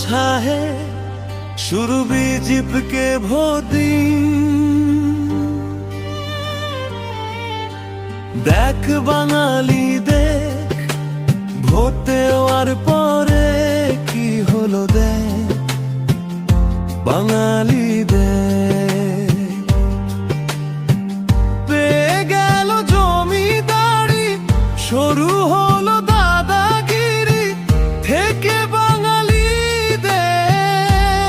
अच्छा है शुरू भी जिप के भोदी देख बाঙালি देख ভোটে আর পরে কি হলো দেখ বাঙালি দেখ পেয়ে গেল জমিদারি শুরু হলো দাদাগিরি থেকে বাঙালি দেখ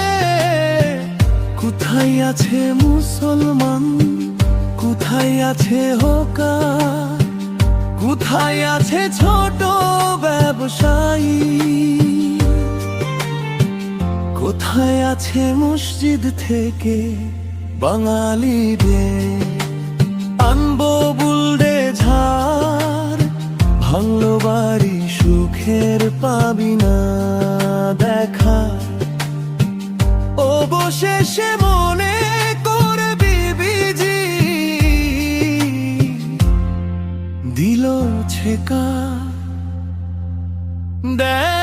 কোথায় আছে মুসলমান কোথায় আছে হোকার কোথায় আছে ছোট ব্যবসায়ী কোথায় আছে মসজিদ থেকে বাঙালিদের আনবো বুলডে ঝাড় ভাঙলো বাড়ি সুখের পাবি না দেখা অবশেষে মনে করবি বিজি দিল ছেকা দেখ